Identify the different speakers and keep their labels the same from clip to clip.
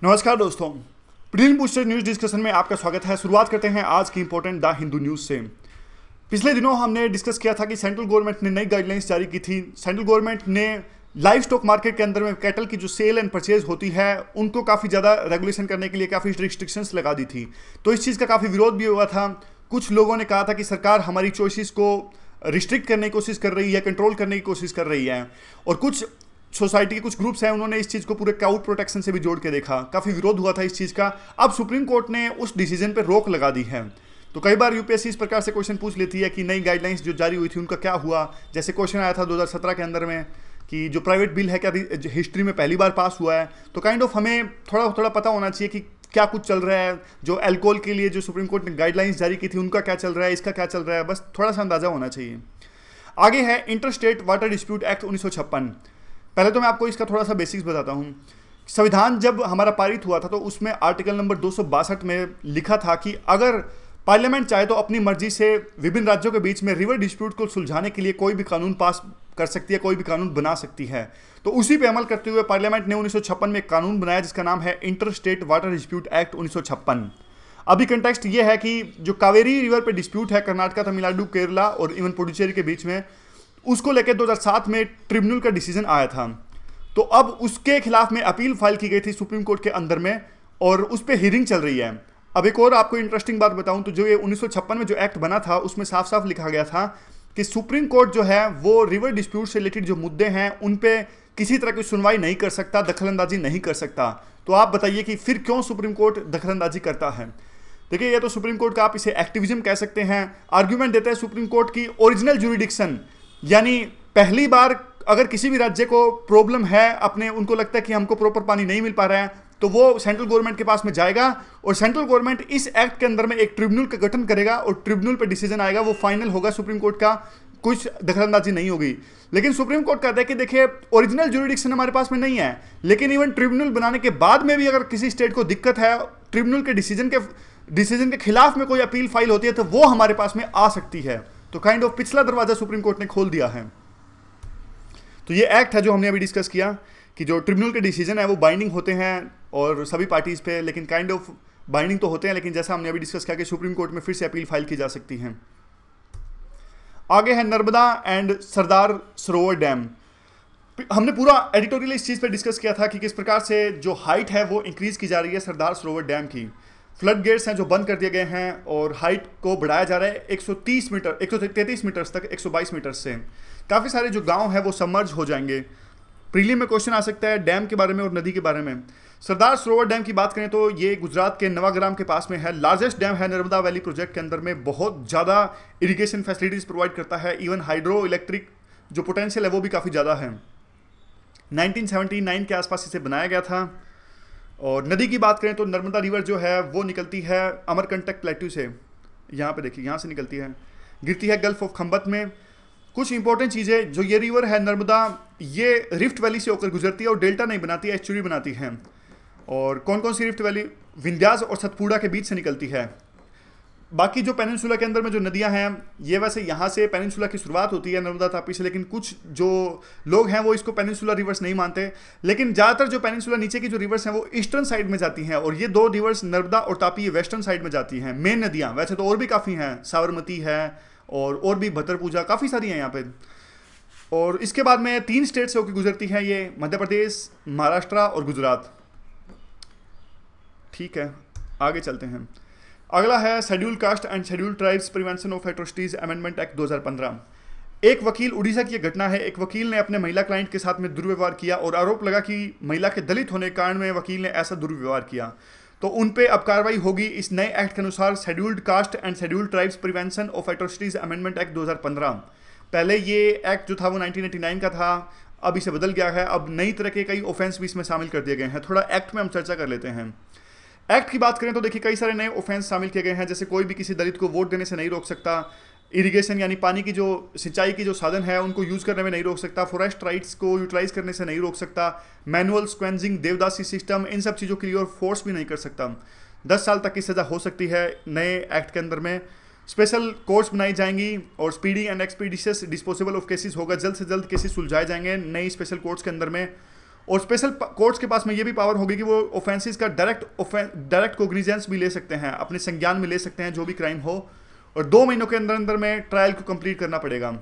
Speaker 1: नमस्कार दोस्तों। Prelim booster news discussion में आपका स्वागत है। शुरुआत करते हैं आज की इंपॉर्टेंट द हिंदू न्यूज से। पिछले दिनों हमने डिस्कस किया था कि सेंट्रल गवर्नमेंट ने नई गाइडलाइंस जारी की थी। सेंट्रल गवर्नमेंट ने लाइव स्टॉक मार्केट के अंदर में कैटल की जो सेल एंड परचेज होती है उनको काफ़ी ज़्यादा रेगुलेशन करने के लिए काफ़ी रिस्ट्रिक्शंस लगा दी थी। तो इस चीज़ का काफ़ी विरोध भी हुआ था। कुछ लोगों ने कहा था कि सरकार हमारी चॉइसेस को रिस्ट्रिक्ट करने की कोशिश कर रही है, कंट्रोल करने की कोशिश कर रही है। और कुछ सोसाइटी के कुछ ग्रुप्स हैं, उन्होंने इस चीज़ को पूरे काउट प्रोटेक्शन से भी जोड़ के देखा। काफ़ी विरोध हुआ था इस चीज़ का। अब सुप्रीम कोर्ट ने उस डिसीजन पर रोक लगा दी है। तो कई बार यूपीएससी इस प्रकार से क्वेश्चन पूछ लेती है कि नई गाइडलाइंस जो जारी हुई थी उनका क्या हुआ। जैसे क्वेश्चन आया था 2017 के अंदर में कि जो प्राइवेट बिल है क्या हिस्ट्री में पहली बार पास हुआ है। तो काइंड ऑफ हमें थोड़ा थोड़ा पता होना चाहिए कि क्या कुछ चल रहा है। जो अल्कोहल के लिए जो सुप्रीम कोर्ट ने गाइडलाइंस जारी की थी उनका क्या चल रहा है, इसका क्या चल रहा है, बस थोड़ा सा अंदाजा होना चाहिए। आगे है inter state water dispute act 1956। पहले तो मैं आपको इसका थोड़ा सा बेसिक्स बताता हूँ। संविधान जब हमारा पारित हुआ था तो उसमें आर्टिकल नंबर 262 में लिखा था कि अगर पार्लियामेंट चाहे तो अपनी मर्जी से विभिन्न राज्यों के बीच में रिवर डिस्प्यूट को सुलझाने के लिए कोई भी कानून पास कर सकती है, कोई भी कानून बना सकती है। तो उसी पे अमल करते हुए पार्लियामेंट ने 1956 में एक कानून बनाया जिसका नाम है inter state water dispute act 1956। अभी कंटेक्स्ट ये है कि जो कावेरी रिवर पे डिस्प्यूट है कर्नाटका, तमिलनाडु, केरला और इवन पुडुचेरी के बीच में, उसको लेकर 2007 में ट्रिब्यूनल का डिसीजन आया था। तो अब उसके खिलाफ में अपील फाइल की गई थी सुप्रीम कोर्ट के अंदर में और उस पर हियरिंग चल रही है। अब एक और आपको इंटरेस्टिंग बात बताऊं तो जो ये 1956 में जो एक्ट बना था उसमें साफ साफ लिखा गया था कि सुप्रीम कोर्ट जो है वो रिवर डिस्प्यूट से रिलेटेड जो मुद्दे हैं उन पे किसी तरह की सुनवाई नहीं कर सकता, दखलंदाजी नहीं कर सकता। तो आप बताइए कि फिर क्यों सुप्रीम कोर्ट दखलंदाजी करता है। देखिए, ये तो सुप्रीम कोर्ट का आप इसे एक्टिविज्म कह सकते हैं। आर्ग्यूमेंट देता है सुप्रीम कोर्ट की ओरिजिनल ज्यूरिडिक्शन, यानी पहली बार अगर किसी भी राज्य को प्रॉब्लम है, अपने उनको लगता है कि हमको प्रॉपर पानी नहीं मिल पा रहा है, तो वो सेंट्रल गवर्नमेंट के पास में जाएगा और सेंट्रल गवर्नमेंट इस एक्ट के अंदर में एक ट्रिब्यूनल का गठन करेगा और ट्रिब्यूनल पे डिसीजन आएगा, वो फाइनल होगा सुप्रीम कोर्ट का, कुछ दखलंदाजी नहीं होगी। लेकिन सुप्रीम कोर्ट कहता है कि देखिए ओरिजिनल ज्यूरिडिक्शन हमारे पास में नहीं है, लेकिन इवन ट्रिब्यूनल बनाने के बाद में भी अगर किसी स्टेट को दिक्कत है, ट्रिब्यूनल के डिसीजन के खिलाफ में कोई अपील फाइल होती है तो वो हमारे पास में आ सकती है। तो काइंड ऑफ पिछला दरवाजा सुप्रीम कोर्ट ने खोल दिया है। तो ये एक्ट है जो हमने अभी डिस्कस किया कि जो ट्रिब्यूनल के डिसीजन है वो बाइंडिंग होते हैं और सभी पार्टीज पे, लेकिन काइंड ऑफ बाइंडिंग तो होते हैं, लेकिन जैसा हमने अभी डिस्कस किया कि सुप्रीम कोर्ट में फिर से अपील फाइल की जा सकती है। आगे है नर्मदा एंड सरदार सरोवर डैम। हमने पूरा एडिटोरियल इस चीज़ पे डिस्कस किया था कि किस प्रकार से जो हाइट है वो इंक्रीज की जा रही है सरदार सरोवर डैम की। फ्लड गेट्स हैं जो बंद कर दिए गए हैं और हाइट को बढ़ाया जा रहा है 130 मीटर, 133 मीटर तक, 122 मीटर से। काफ़ी सारे जो गांव हैं वो सबमर्ज हो जाएंगे। प्रीलिम में क्वेश्चन आ सकता है डैम के बारे में और नदी के बारे में। सरदार सरोवर डैम की बात करें तो ये गुजरात के नवाग्राम के पास में है। लार्जेस्ट डैम है नर्मदा वैली प्रोजेक्ट के अंदर में, बहुत ज़्यादा इरिगेशन फैसिलिटीज प्रोवाइड करता है। इवन हाइड्रो इलेक्ट्रिक जो पोटेंशियल है वो भी काफ़ी ज़्यादा है। 1979 के आसपास इसे बनाया गया था। और नदी की बात करें तो नर्मदा रिवर जो है वो निकलती है अमरकंटक प्लेट्यू से, यहाँ पे देखिए यहाँ से निकलती है, गिरती है गल्फ ऑफ खंबत में। कुछ इंपॉर्टेंट चीज़ें, जो ये रिवर है नर्मदा, ये रिफ्ट वैली से होकर गुजरती है और डेल्टा नहीं बनाती है, एस्चुरी बनाती है। और कौन कौन सी रिफ्ट वैली? विंध्यास और सतपुड़ा के बीच से निकलती है। बाकी जो पेनिनसुला के अंदर में जो नदियां हैं, ये वैसे यहाँ से पेनिनसुला की शुरुआत होती है नर्मदा तापी से, लेकिन कुछ जो लोग हैं वो इसको पेनिनसुला रिवर्स नहीं मानते। लेकिन ज़्यादातर जो पेनिनसुला नीचे की जो रिवर्स हैं वो ईस्टर्न साइड में जाती हैं और ये दो रिवर्स नर्मदा और तापी ये वेस्टर्न साइड में जाती हैं। मेन नदियाँ वैसे तो और भी काफ़ी हैं, साबरमती है और भी भद्रपूजा, काफ़ी सारी हैं यहाँ पे। और इसके बाद में 3 स्टेट से होकर गुजरती है ये, मध्य प्रदेश, महाराष्ट्र और गुजरात। ठीक है, आगे चलते हैं। अगला है schedule caste and schedule tribes prevention of atrocities amendment act 2015। एक वकील, उड़ीसा की घटना है, एक वकील ने अपने महिला क्लाइंट के साथ में दुर्व्यवहार किया और आरोप लगा कि महिला के दलित होने के कारण में वकील ने ऐसा दुर्व्यवहार किया। तो उन पे अब कार्रवाई होगी इस नए एक्ट के अनुसार, scheduled caste and scheduled tribes prevention of atrocities amendment act 2015। पहले ये एक्ट जो था वो 1989 का था, अब इसे बदल गया है। अब नई तरह के कई ऑफेंस भी इसमें शामिल कर दिए गए हैं। थोड़ा एक्ट में हम चर्चा कर लेते हैं। एक्ट की बात करें तो देखिए कई सारे नए ऑफेंस शामिल किए गए हैं, जैसे कोई भी किसी दलित को वोट देने से नहीं रोक सकता, इरिगेशन यानी पानी की जो सिंचाई की जो साधन है उनको यूज़ करने में नहीं रोक सकता, फॉरेस्ट राइट्स को यूटिलाइज करने से नहीं रोक सकता, मैनुअल स्क्वेंजिंग, देवदासी सिस्टम, इन सब चीज़ों के लिए और फोर्स भी नहीं कर सकता। 10 साल तक की सज़ा हो सकती है नए एक्ट के अंदर में। स्पेशल कोर्ट्स बनाई जाएंगी और speedy and expeditious disposable of cases होगा, जल्द से जल्द केसेस सुलझाए जाएंगे नई स्पेशल कोर्ट्स के अंदर में। और स्पेशल कोर्ट्स के पास में ये भी पावर होगी कि वो ऑफेंसेस का डायरेक्ट कोग्निजेंस भी ले सकते हैं, अपने संज्ञान में ले सकते हैं जो भी क्राइम हो, और 2 महीनों के अंदर अंदर में ट्रायल को कंप्लीट करना पड़ेगा।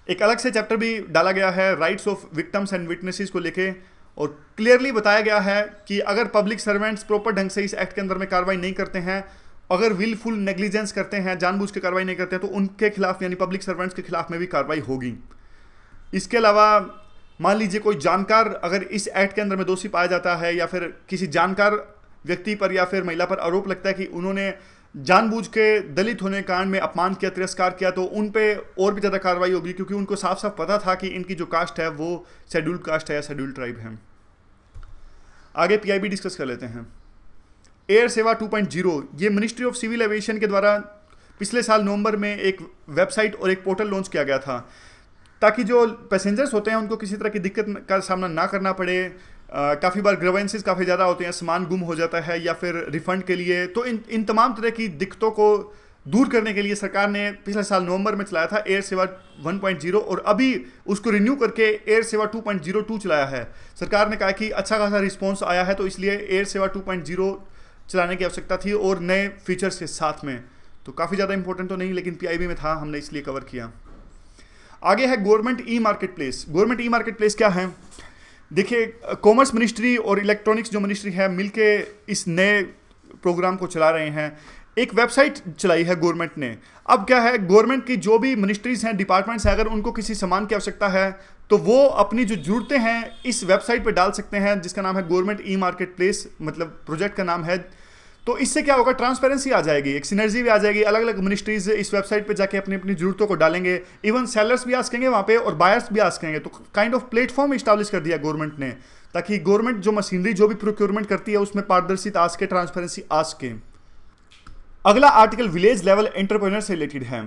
Speaker 1: एक अलग से चैप्टर भी डाला गया है rights of victims and witnesses को लेके, और क्लियरली बताया गया है कि अगर पब्लिक सर्वेंट्स प्रॉपर ढंग से इस एक्ट के अंदर में कार्रवाई नहीं करते हैं, अगर विलफुल नेग्लिजेंस करते हैं, जानबूझ के कार्रवाई नहीं करते हैं, तो उनके खिलाफ यानी पब्लिक सर्वेंट्स के खिलाफ में भी कार्रवाई होगी। इसके अलावा मान लीजिए कोई जानकार अगर इस एक्ट के अंदर में दोषी पाया जाता है, या फिर किसी जानकार व्यक्ति पर या फिर महिला पर आरोप लगता है कि उन्होंने जानबूझ के दलित होने के कारण में अपमान किया, तिरस्कार किया, तो उन पे और भी ज़्यादा कार्रवाई होगी, क्योंकि उनको साफ साफ पता था कि इनकी जो कास्ट है वो शेड्यूल्ड कास्ट है या शेड्यूल्ड ट्राइब है। आगे पीआईबी डिस्कस कर लेते हैं। एयर सेवा 2.0 ये मिनिस्ट्री ऑफ सिविल एविएशन के द्वारा पिछले साल नवंबर में एक वेबसाइट और एक पोर्टल लॉन्च किया गया था, ताकि जो पैसेंजर्स होते हैं उनको किसी तरह की दिक्कत का सामना ना करना पड़े। काफ़ी बार ग्रीवेंसेस काफ़ी ज़्यादा होते हैं, सामान गुम हो जाता है या फिर रिफंड के लिए, तो इन तमाम तरह की दिक्कतों को दूर करने के लिए सरकार ने पिछले साल नवंबर में चलाया था एयर सेवा 1.0, और अभी उसको रिन्यू करके एयर सेवा 2.02 चलाया है। सरकार ने कहा कि अच्छा खासा रिस्पॉन्स आया है, तो इसलिए एयर सेवा 2.0 चलाने की आवश्यकता थी और नए फीचर्स के साथ में। तो काफ़ी ज़्यादा इंपॉर्टेंट तो नहीं, लेकिन पीआईबी में था, हमने इसलिए कवर किया। आगे है government e market place. Government e market place क्या है? देखिए, कॉमर्स मिनिस्ट्री और इलेक्ट्रॉनिक्स जो मिनिस्ट्री है मिलके इस नए प्रोग्राम को चला रहे हैं। एक वेबसाइट चलाई है गवर्नमेंट ने। अब क्या है, गवर्नमेंट की जो भी मिनिस्ट्रीज हैं, डिपार्टमेंट्स हैं, अगर उनको किसी सामान की आवश्यकता है तो वो अपनी जो जरूरतें हैं इस वेबसाइट पर डाल सकते हैं, जिसका नाम है गवर्नमेंट ई मार्केट प्लेस, मतलब प्रोजेक्ट का नाम है। तो इससे क्या होगा, ट्रांसपेरेंसी आ जाएगी, एक सिनर्जी भी आ जाएगी। अलग अलग मिनिस्ट्रीज इस वेबसाइट पे जाके अपनी अपनी जरूरतों को डालेंगे, इवन सेलर्स भी आ सकेंगे वहाँ पे और बायर्स भी आ सकेंगे। तो काइंड ऑफ प्लेटफॉर्म इस्टेब्लिश कर दिया गवर्नमेंट ने, ताकि गवर्नमेंट जो मशीनरी जो भी प्रोक्योरमेंट करती है उसमें पारदर्शिता आ सके, ट्रांसपेरेंसी आ सके। अगला आर्टिकल विलेज लेवल एंटरप्रेन्योर से रिलेटेड है।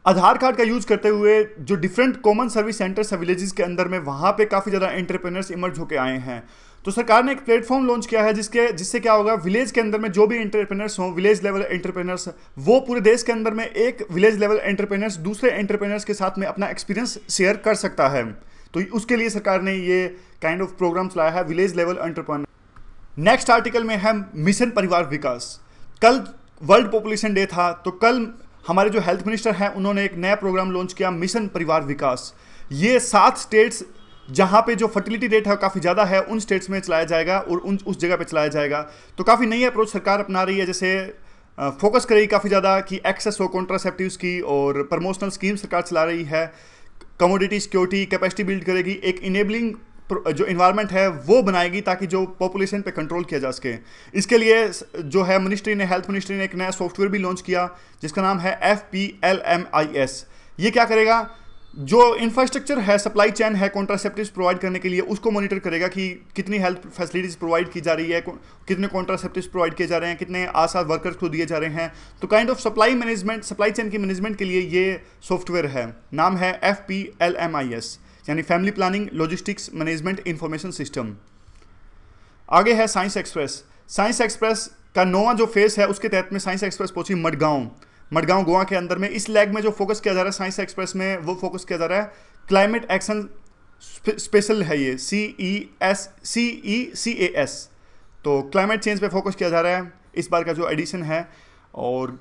Speaker 1: आधार कार्ड का यूज करते हुए जो डिफरेंट कॉमन सर्विस सेंटर्स है विलेजेस के अंदर में, वहाँ पे काफ़ी ज़्यादा एंटरप्रेन्योर्स इमर्ज होकर आए हैं। तो सरकार ने एक प्लेटफॉर्म लॉन्च किया है जिससे क्या होगा, विलेज के अंदर में जो भी एंटरप्रेन्योर्स हों, विलेज लेवल एंटरप्रेन्योर्स, वो पूरे देश के अंदर में एक विलेज लेवल एंटरप्रेन्योर्स दूसरे एंटरप्रेन्योर्स के साथ में अपना एक्सपीरियंस शेयर कर सकता है। तो उसके लिए सरकार ने ये काइंड ऑफ प्रोग्राम चलाया है, village level entrepreneur. Next article में है मिशन परिवार विकास। कल वर्ल्ड पॉपुलेशन डे था, तो कल हमारे जो हेल्थ मिनिस्टर हैं उन्होंने एक नया प्रोग्राम लॉन्च किया, मिशन परिवार विकास। ये 7 स्टेट्स जहाँ पे जो फर्टिलिटी रेट है काफ़ी ज़्यादा है, उन स्टेट्स में चलाया जाएगा और उस जगह पे चलाया जाएगा। तो काफ़ी नई अप्रोच सरकार अपना रही है, जैसे फोकस करेगी काफ़ी ज़्यादा कि एक्सेस हो कॉन्ट्रासेप्टिव्स की, और प्रमोशनल स्कीम सरकार चला रही है, कमोडिटी सिक्योरिटी कैपेसिटी बिल्ड करेगी, एक इनेबलिंग जो इन्वायरमेंट है वो बनाएगी ताकि जो पॉपुलेशन पे कंट्रोल किया जा सके। इसके लिए जो है मिनिस्ट्री ने, हेल्थ मिनिस्ट्री ने एक नया सॉफ्टवेयर भी लॉन्च किया जिसका नाम है FPLMIS। ये क्या करेगा, जो इंफ्रास्ट्रक्चर है, सप्लाई चेन है कॉन्ट्रासेप्टिव्स प्रोवाइड करने के लिए, उसको मॉनिटर करेगा कि कितनी हेल्थ फैसिलिटीज़ प्रोवाइड की जा रही है, कितने कॉन्ट्रासेप्टिव्स प्रोवाइड किए जा रहे हैं, कितने आशा वर्कर्स को दिए जा रहे हैं। तो काइंड ऑफ सप्लाई चेन की मैनेजमेंट के लिए ये सॉफ्टवेयर है, नाम है FPLMIS, यानी family planning logistics management information system. आगे है साइंस एक्सप्रेस। साइंस एक्सप्रेस का 9वां जो फेज है उसके तहत में साइंस एक्सप्रेस पहुंची मडगांव गोवा के अंदर में। इस लैग में जो फोकस किया जा रहा है साइंस एक्सप्रेस में, वो फोकस किया जा रहा है क्लाइमेट एक्शन स्पेशल है, ये CECAS। तो क्लाइमेट चेंज पे फोकस किया जा रहा है इस बार का जो एडिशन है, और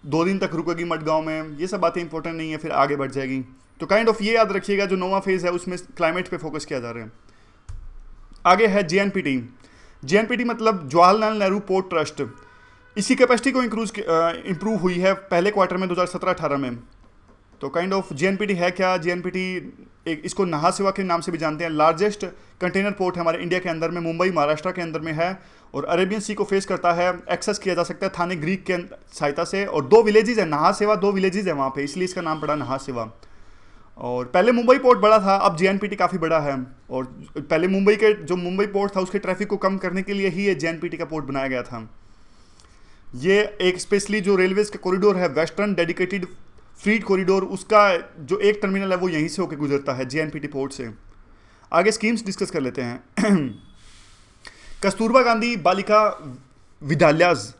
Speaker 1: 2 दिन तक रुकेगी मडगांव में। ये सब बातें इंपॉर्टेंट नहीं है, फिर आगे बढ़ जाएगी। तो काइंड ऑफ ये याद रखिएगा, जो 9वां फेज है उसमें क्लाइमेट पे फोकस किया जा रहा है। आगे है JNPT मतलब जवाहरलाल नेहरू पोर्ट ट्रस्ट। इसकी कैपेसिटी को इंप्रूव हुई है पहले क्वार्टर में 2017-18 में। तो काइंड ऑफ JNPT है क्या, JNPT इसको नाहा सेवा के नाम से भी जानते हैं। लार्जेस्ट कंटेनर पोर्ट है हमारे इंडिया के अंदर में, मुंबई महाराष्ट्र के अंदर में है, और अरेबियन सी को फेस करता है। एक्सेस किया जा सकता है थाने ग्रीक के सहायता से, और 2 विलेजेस है, नाहा सेवा 2 विलेजेस है वहाँ पे, इसलिए इसका नाम पड़ा नाहा सेवा। और पहले मुंबई पोर्ट बड़ा था, अब JNPT काफ़ी बड़ा है, और पहले मुंबई पोर्ट था उसके ट्रैफिक को कम करने के लिए ही ये JNPT का पोर्ट बनाया गया था। ये एक स्पेशली जो रेलवेज का कॉरिडोर है, वेस्टर्न डेडिकेटेड फ्रीट कॉरिडोर, उसका जो एक टर्मिनल है वो यहीं से होकर गुजरता है JNPT पोर्ट से। आगे स्कीम्स डिस्कस कर लेते हैं। कस्तूरबा गांधी बालिका विद्यालयज,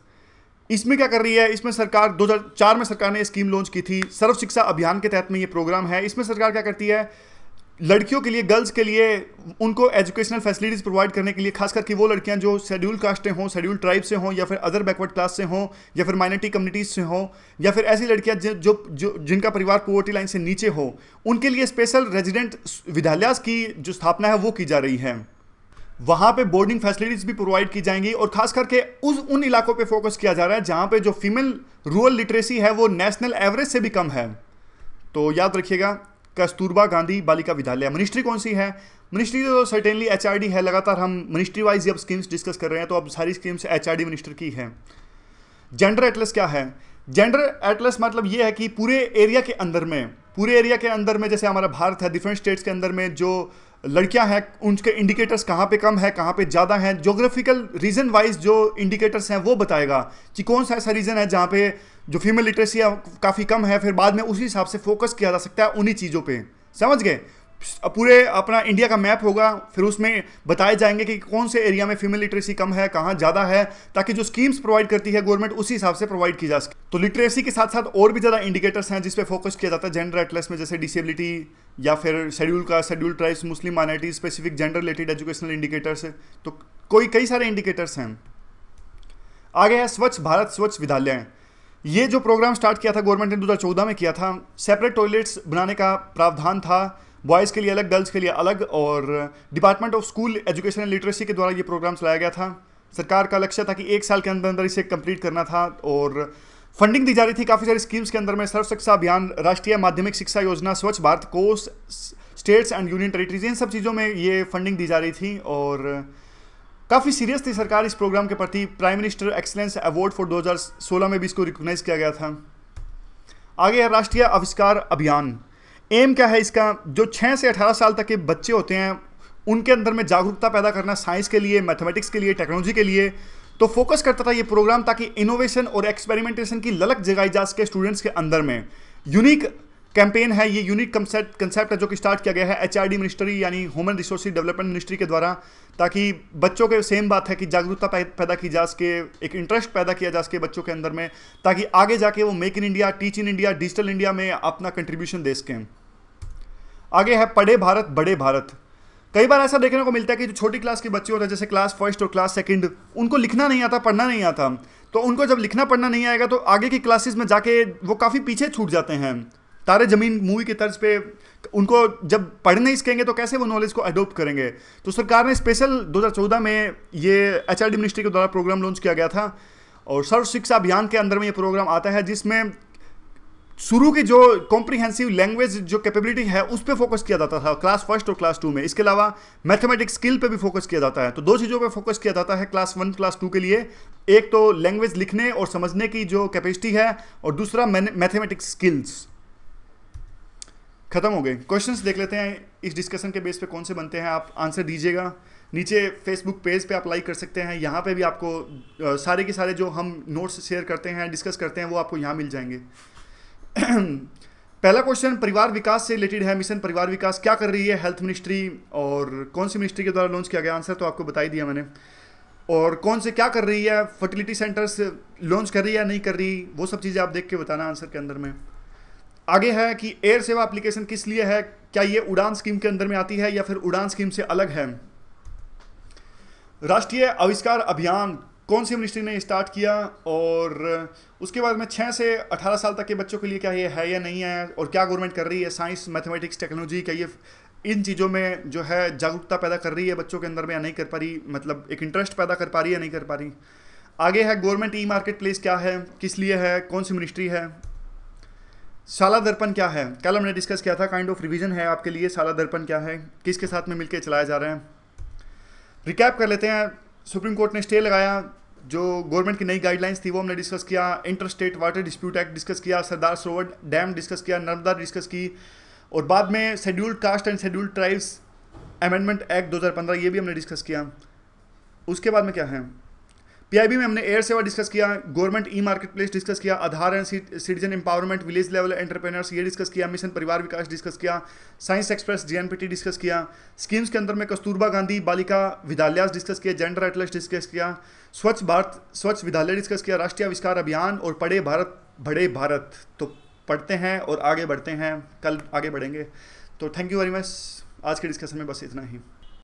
Speaker 1: इसमें क्या कर रही है, इसमें सरकार 2004 में सरकार ने स्कीम लॉन्च की थी, सर्व शिक्षा अभियान के तहत में ये प्रोग्राम है। इसमें सरकार क्या करती है, लड़कियों के लिए, गर्ल्स के लिए उनको एजुकेशनल फैसिलिटीज़ प्रोवाइड करने के लिए, खास करके वो लड़कियां जो शेड्यूल कास्ट से हों, शेड्यूल ट्राइब से हों, या फिर अदर बैकवर्ड क्लास से हों, या फिर माइनॉरिटी कम्युनिटीज़ से हों, या फिर ऐसी लड़कियां जो जिनका परिवार पॉवर्टी लाइन से नीचे हो, उनके लिए स्पेशल रेजिडेंट विद्यालय की जो स्थापना है वो की जा रही है। वहाँ पे बोर्डिंग फैसिलिटीज़ भी प्रोवाइड की जाएंगी, और खास करके उन इलाकों पे फोकस किया जा रहा है जहाँ पे जो फीमेल रूरल लिटरेसी है वो नेशनल एवरेज से भी कम है। तो याद रखिएगा, कस्तूरबा गांधी बालिका विद्यालय। मिनिस्ट्री कौन सी है? मिनिस्ट्री तो सर्टेनली एचआरडी है। लगातार हम मिनिस्ट्री वाइज जब स्कीम्स डिस्कस कर रहे हैं तो अब सारी स्कीम्स एचआरडी मिनिस्टर की है। जेंडर एटलस क्या है? जेंडर एटलस मतलब ये है कि पूरे एरिया के अंदर में जैसे हमारा भारत है, डिफरेंट स्टेट्स के अंदर में जो लड़कियां हैं उनके इंडिकेटर्स कहाँ पे कम है, कहाँ पे ज़्यादा हैं, ज्योग्राफिकल रीजन वाइज जो इंडिकेटर्स हैं वो बताएगा कि कौन सा ऐसा रीजन है जहाँ पे जो फीमेल लिटरेसी काफ़ी कम है। फिर बाद में उसी हिसाब से फोकस किया जा सकता है उन्हीं चीज़ों पे। समझ गए? पूरे अपना इंडिया का मैप होगा, फिर उसमें बताए जाएंगे कि कौन से एरिया में फीमेल लिटरेसी कम है, कहाँ ज़्यादा है, ताकि जो स्कीम्स प्रोवाइड करती है गवर्नमेंट उसी हिसाब से प्रोवाइड की जा सके। तो लिटरेसी के साथ साथ और भी ज़्यादा इंडिकेटर्स हैं जिस पे फोकस किया जाता है जेंडर एटलस में, जैसे डिसेबिलिटी या फिर शेड्यूल ट्राइब्स, मुस्लिम minority, specific gender related educational indicators. तो कई सारे इंडिकेटर्स हैं। आगे है स्वच्छ भारत स्वच्छ विद्यालय। ये जो प्रोग्राम स्टार्ट किया था गवर्नमेंट ने 2014 में किया था। सेपरेट टॉयलेट्स बनाने का प्रावधान था, बॉयज़ के लिए अलग, गर्ल्स के लिए अलग, और department of school education and literacy के द्वारा ये प्रोग्राम चलाया गया था। सरकार का लक्ष्य था कि 1 साल के अंदर इसे कंप्लीट करना था, और फंडिंग दी जा रही थी काफ़ी सारी स्कीम्स के अंदर में। सर्व शिक्षा अभियान, राष्ट्रीय माध्यमिक शिक्षा योजना, Swachh Bharat course, states and union territories, इन सब चीज़ों में ये फंडिंग दी जा रही थी, और काफ़ी सीरियस थी सरकार इस प्रोग्राम के प्रति। Prime minister excellence award for 2016 में भी इसको रिकॉग्नाइज किया गया था। आगे है राष्ट्रीय आविष्कार अभियान। एम क्या है इसका? जो 6 से 18 साल तक के बच्चे होते हैं उनके अंदर में जागरूकता पैदा करना, साइंस के लिए, मैथमेटिक्स के लिए, टेक्नोलॉजी के लिए। तो फोकस करता था ये प्रोग्राम ताकि इनोवेशन और एक्सपेरिमेंटेशन की ललक जगाई जा सके स्टूडेंट्स के अंदर में। यूनिक कैंपेन है ये, यूनिक कंसेप्ट है जो कि स्टार्ट किया गया है एचआरडी मिनिस्ट्री यानी ह्यूमन रिसोर्स डेवलपमेंट मिनिस्ट्री के द्वारा, ताकि बच्चों के सेम बात है कि जागरूकता पैदा की जा सके, एक इंटरेस्ट पैदा किया जा सके बच्चों के अंदर में, ताकि आगे जाके वो make in India, teach in India, digital India में अपना कंट्रीब्यूशन दे सकें। आगे है पढ़े भारत बड़े भारत। कई बार ऐसा देखने को मिलता है कि जो छोटी क्लास के बच्चे होते हैं, जैसे क्लास फर्स्ट और क्लास सेकंड, उनको लिखना नहीं आता, पढ़ना नहीं आता। तो उनको जब लिखना पढ़ना नहीं आएगा तो आगे की क्लासेस में जाके वो काफ़ी पीछे छूट जाते हैं। तारे ज़मीन मूवी की तर्ज पे उनको जब पढ़ नहीं सकेंगे तो कैसे वो नॉलेज को अडोप्ट करेंगे। तो सरकार ने स्पेशल 2014 में ये एचआरडी मिनिस्ट्री के द्वारा प्रोग्राम लॉन्च किया गया था, और सर्व शिक्षा अभियान के अंदर में ये प्रोग्राम आता है, जिसमें शुरू की जो कॉम्प्रिहेंसिव लैंग्वेज जो कैपेबिलिटी है उस पर फोकस किया जाता था क्लास फर्स्ट और क्लास 2 में। इसके अलावा मैथमेटिक्स स्किल पे भी फोकस किया जाता है। तो 2 चीज़ों पे फोकस किया जाता है क्लास 1 क्लास 2 के लिए। एक तो लैंग्वेज लिखने और समझने की जो कैपेसिटी है, और दूसरा मैथमेटिक्स स्किल्स। खत्म हो गए। क्वेश्चंस देख लेते हैं इस डिस्कशन के बेस पे कौन से बनते हैं, आप आंसर दीजिएगा। नीचे फेसबुक पेज पे आप लाइक कर सकते हैं, यहाँ पे भी आपको सारे के सारे जो हम नोट्स शेयर करते हैं, डिस्कस करते हैं, वो आपको यहाँ मिल जाएंगे। पहला क्वेश्चन परिवार विकास से रिलेटेड है। मिशन परिवार विकास क्या कर रही है हेल्थ मिनिस्ट्री, और कौन सी मिनिस्ट्री के द्वारा लॉन्च किया गया? आंसर तो आपको बता ही दिया मैंने। और कौन से क्या कर रही है, फर्टिलिटी सेंटर्स लॉन्च कर रही है या नहीं कर रही, वो सब चीज़ें आप देख के बताना आंसर के अंदर में। आगे है कि एयर सेवा एप्लीकेशन किस लिए है, क्या ये उड़ान स्कीम के अंदर में आती है या फिर उड़ान स्कीम से अलग है। राष्ट्रीय आविष्कार अभियान कौन सी मिनिस्ट्री ने स्टार्ट किया, और उसके बाद में 6 से 18 साल तक के बच्चों के लिए क्या ये है या नहीं है, और क्या गवर्नमेंट कर रही है साइंस मैथमेटिक्स टेक्नोलॉजी, क्या ये इन चीज़ों में जो है जागरूकता पैदा कर रही है बच्चों के अंदर में या नहीं कर पा रही, मतलब एक इंटरेस्ट पैदा कर पा रही है या नहीं कर पा रही। आगे है गवर्नमेंट ई मार्केट प्लेस क्या है, किस लिए है, कौन सी मिनिस्ट्री है। साला दर्पण क्या है, कल हमने डिस्कस किया था, काइंड ऑफ रिवीजन है आपके लिए। साला दर्पण क्या है, किसके साथ में मिलकर चलाया जा रहा है। रिकैप कर लेते हैं। सुप्रीम कोर्ट ने स्टे लगाया, जो गवर्नमेंट की नई गाइडलाइंस थी वो हमने डिस्कस किया। Inter state water dispute act discuss किया, सरदार सरोवर डैम डिस्कस किया, नर्मदा डिस्कस की, और बाद में scheduled caste and scheduled tribes amendment act 2015 ये भी हमने डिस्कस किया। उसके बाद में क्या है, पीआईबी में हमने एयर सेवा डिस्कस किया, government e marketplace discuss किया, Aadhaar and citizen empowerment, village level entrepreneurs ये डिस्कस किया, मिशन परिवार विकास डिस्कस किया, साइंस एक्सप्रेस जेएनपीटी डिस्कस किया। स्कीम्स के अंदर में कस्तूरबा गांधी बालिका विद्यालय डिस्कस किया, जेंडर एटलस डिस्कस किया, स्वच्छ भारत स्वच्छ विद्यालय डिस्कस किया, राष्ट्रीय आविष्कार अभियान, और पढ़े भारत बड़े भारत। तो पढ़ते हैं और आगे बढ़ते हैं, कल आगे बढ़ेंगे। तो थैंक यू वेरी मच। आज के डिस्कशन में बस इतना ही।